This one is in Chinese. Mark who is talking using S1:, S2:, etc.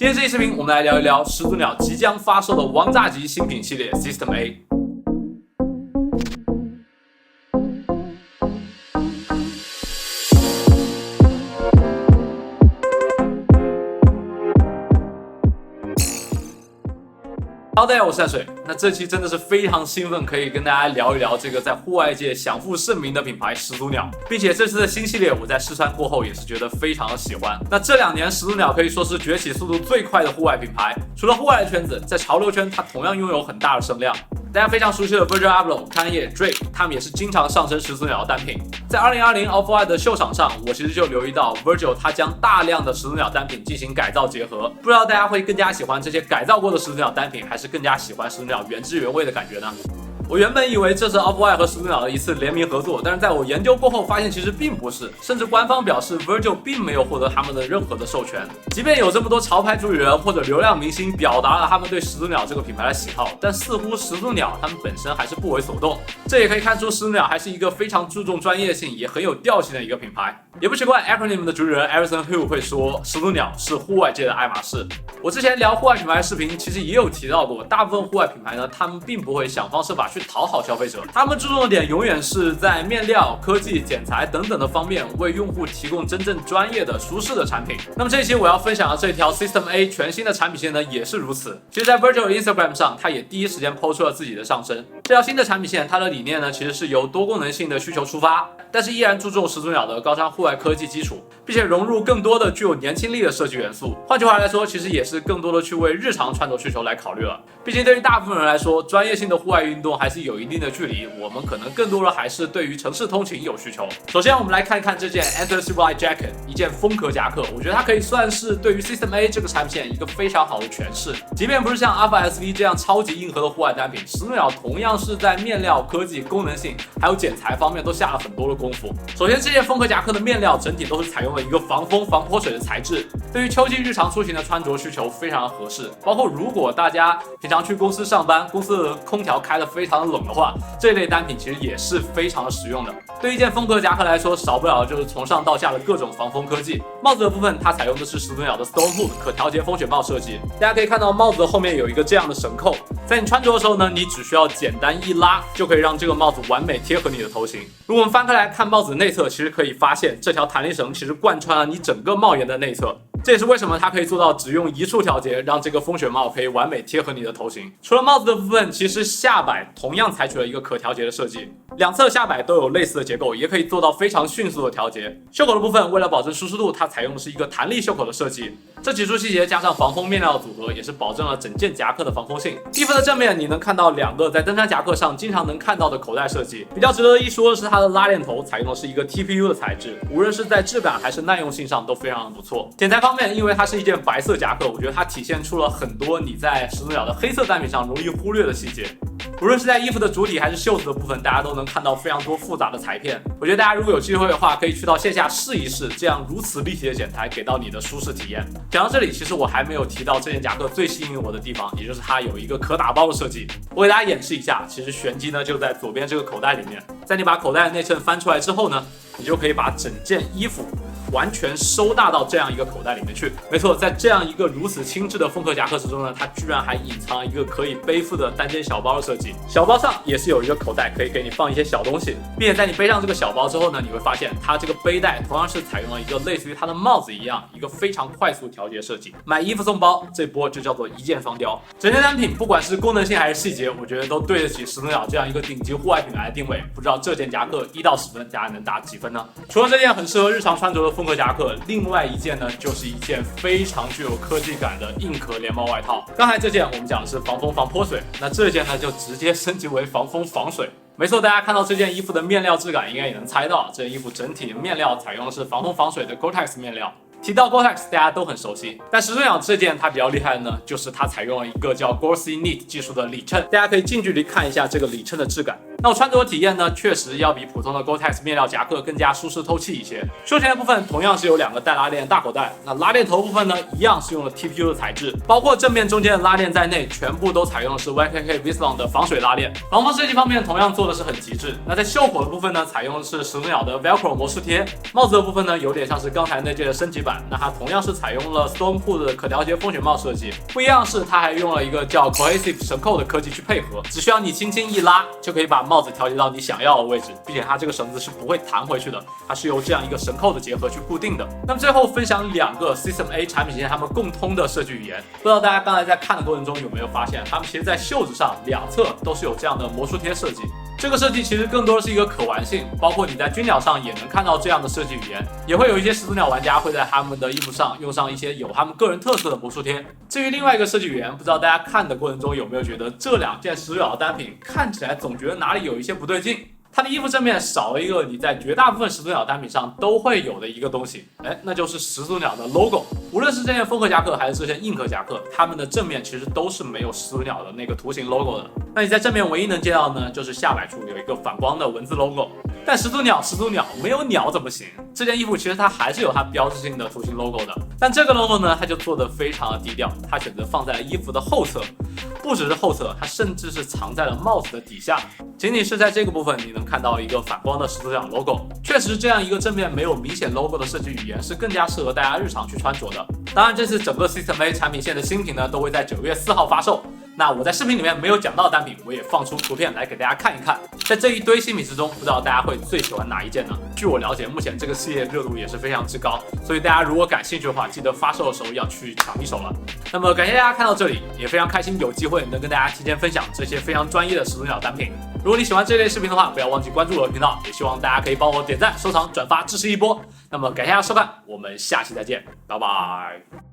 S1: 今天这期视频，我们来聊一聊始祖鸟即将发售的王炸级新品系列 System A。Hello， 大家好，我是淡水。那这期真的是非常兴奋，可以跟大家聊一聊这个在户外界享负盛名的品牌始祖鸟，并且这次的新系列我在试穿过后也是觉得非常的喜欢。那这2年始祖鸟可以说是崛起速度最快的户外品牌，除了户外的圈子，在潮流圈它同样拥有很大的声量。大家非常熟悉的 Virgil Abloh、Kanye、Drake， 他们也是经常上升始祖鸟的单品。在2020 Off-White 的秀场上，我其实就留意到 Virgil 他将大量的始祖鸟单品进行改造结合。不知道大家会更加喜欢这些改造过的始祖鸟单品，还是更加喜欢始祖鸟原汁原味的感觉呢？我原本以为这是 Off-White 和始祖鸟的一次联名合作，但是在我研究过后发现其实并不是，甚至官方表示 Virgil 并没有获得他们的任何的授权。即便有这么多潮牌主理人或者流量明星表达了他们对始祖鸟这个品牌的喜好，但似乎始祖鸟他们本身还是不为所动。这也可以看出始祖鸟还是一个非常注重专业性也很有调性的一个品牌。也不奇怪 Acronym 的主理人 Harrison Hill 会说始祖鸟是户外界的爱马仕。我之前聊户外品牌视频其实也有提到过，大部分户外品牌呢，他们并不会想方设法去讨好消费者，他们注重的点永远是在面料、科技、剪裁等等的方面为用户提供真正专业的、舒适的产品。那么这一期我要分享的这条 System A 全新的产品线呢，也是如此。其实，在 Virgil 的 Instagram 上，他也第一时间 po 出了自己的上身。这条新的产品线，它的理念呢，其实是由多功能性的需求出发，但是依然注重始祖鸟的高端户外科技基础，并且融入更多的具有年轻力的设计元素。换句话来说，其实也是更多的去为日常穿着需求来考虑了。毕竟对于大部分人来说，专业性的户外运动还是有一定的距离，我们可能更多的还是对于城市通勤有需求。首先，我们来看一看这件 Enter Civil Jacket， 一件风壳夹克，我觉得它可以算是对于 System A 这个产品线一个非常好的诠释。即便不是像 Alpha SV 这样超级硬核的户外单品，始祖鸟同样是在面料、科技、功能性还有剪裁方面都下了很多的功夫。首先，这件风壳夹克的面料整体都是采用了一个防风、防泼水的材质，对于秋季日常出行的穿着需求非常的合适。包括如果大家平常去公司上班，公司的空调开得非常的冷的话，这类单品其实也是非常的实用的。对于一件风壳夹克来说，少不了的就是从上到下的各种防风科技。帽子的部分，它采用的是始祖鸟的 Storm Hood 可调节风雪帽设计。大家可以看到帽子的后面有一个这样的绳扣，在你穿着的时候呢，你只需要简单一拉，就可以让这个帽子完美贴合你的头型。如果我们翻开来看帽子的内侧，其实可以发现这条弹力绳其实贯穿了你整个帽檐的内侧。这也是为什么它可以做到只用一处调节，让这个风雪帽可以完美贴合你的头型。除了帽子的部分，其实下摆同样采取了一个可调节的设计，两侧下摆都有类似的结构，也可以做到非常迅速的调节。袖口的部分，为了保证舒适度，它采用的是一个弹力袖口的设计。这几处细节加上防风面料的组合，也是保证了整件夹克的防风性。衣服的正面，你能看到2个在登山夹克上经常能看到的口袋设计。比较值得一说的是，它的拉链头采用的是一个 TPU 的材质，无论是在质感还是耐用性上都非常的不错。剪裁方面，因为它是一件白色夹克，我觉得它体现出了很多你在始祖鸟的黑色单品上容易忽略的细节。无论是在衣服的主体还是袖子的部分，大家都能看到非常多复杂的裁片。我觉得大家如果有机会的话，可以去到线下试一试，这样如此立体的剪裁给到你的舒适体验。讲到这里，其实我还没有提到这件夹克最吸引我的地方，也就是它有一个可打包的设计。我给大家演示一下，其实玄机呢就在左边这个口袋里面。在你把口袋的内衬翻出来之后呢，你就可以把整件衣服完全收纳到这样一个口袋里面去。没错，在这样一个如此轻质的风壳夹克之中呢，它居然还隐藏了一个可以背负的单肩小包的设计。小包上也是有一个口袋，可以给你放一些小东西，并且在你背上这个小包之后呢，你会发现它这个背带同样是采用了一个类似于它的帽子一样一个非常快速调节设计。买衣服送包，这波就叫做一箭双雕。整件单品不管是功能性还是细节，我觉得都对得起始祖鸟这样一个顶级户外品牌的定位。不知道这件夹克1到10分，大家能打几分呢？除了这件很适合日常穿着的风格夹克，另外一件呢，就是一件非常具有科技感的硬壳连帽外套。刚才这件我们讲的是防风防泼水，那这件呢就直接升级为防风防水。没错，大家看到这件衣服的面料质感，应该也能猜到，这件衣服整体面料采用的是防风防水的 Gore-Tex 面料。提到 Gore-Tex 大家都很熟悉，但始祖鸟这件它比较厉害的呢，就是它采用了一个叫 Gore-C Knit 技术的里衬。大家可以近距离看一下这个里衬的质感，那我穿着体验呢，确实要比普通的 Gore-Tex 面料夹克更加舒适透气一些。胸前的部分同样是有2个带拉链大口袋，那拉链头部分呢，一样是用了 TPU 的材质，包括正面中间的拉链在内，全部都采用的是 YKK Vislon 的防水拉链。防风设计方面同样做的是很极致。那在袖口的部分呢，采用的是始祖鸟的 Velcro 魔术贴。帽子的部分呢，有点像是刚才那届的升级版，那它同样是采用了 Stormhood 的可调节风雪帽设计，不一样是它还用了一个叫 Cohesive 绳扣的科技去配合，只需要你轻轻一拉，就可以把帽子调节到你想要的位置，并且它这个绳子是不会弹回去的，它是由这样一个绳扣的结合去固定的。那么最后分享2个 System A 产品线它们共通的设计语言，不知道大家刚才在看的过程中有没有发现，它们其实在袖子上两侧都是有这样的魔术贴设计。这个设计其实更多的是一个可玩性，包括你在军鸟上也能看到这样的设计语言，也会有一些始祖鸟玩家会在他们的衣服上用上一些有他们个人特色的魔术贴。至于另外一个设计语言，不知道大家看的过程中有没有觉得这2件始祖鸟的单品看起来总觉得哪里有一些不对劲。它的衣服正面少了一个你在绝大部分始祖鸟单品上都会有的一个东西，那就是始祖鸟的 logo。无论是这件风壳夹克还是这件硬壳夹克，它们的正面其实都是没有始祖鸟的那个图形 logo 的。那你在正面唯一能见到的呢，就是下摆处有一个反光的文字 logo。但始祖鸟没有鸟怎么行？这件衣服其实它还是有它标志性的图形 logo 的，但这个 logo 呢，它就做得非常的低调，它选择放在了衣服的后侧。不只是后侧，它甚至是藏在了帽子的底下。仅仅是在这个部分，你能看到一个反光的始祖鸟 logo。确实，这样一个正面没有明显 logo 的设计语言是更加适合大家日常去穿着的。当然，这次整个 System A 产品线的新品呢，都会在9月4号发售。那我在视频里面没有讲到的单品，我也放出图片来给大家看一看。在这一堆新品之中，不知道大家会最喜欢哪一件呢？据我了解，目前这个系列热度也是非常之高，所以大家如果感兴趣的话，记得发售的时候要去抢一手了。那么感谢大家看到这里，也非常开心有机会能跟大家提前分享这些非常专业的始祖鸟单品。如果你喜欢这类视频的话，不要忘记关注我的频道，也希望大家可以帮我点赞、收藏、转发，支持一波。那么感谢大家收看，我们下期再见，拜拜。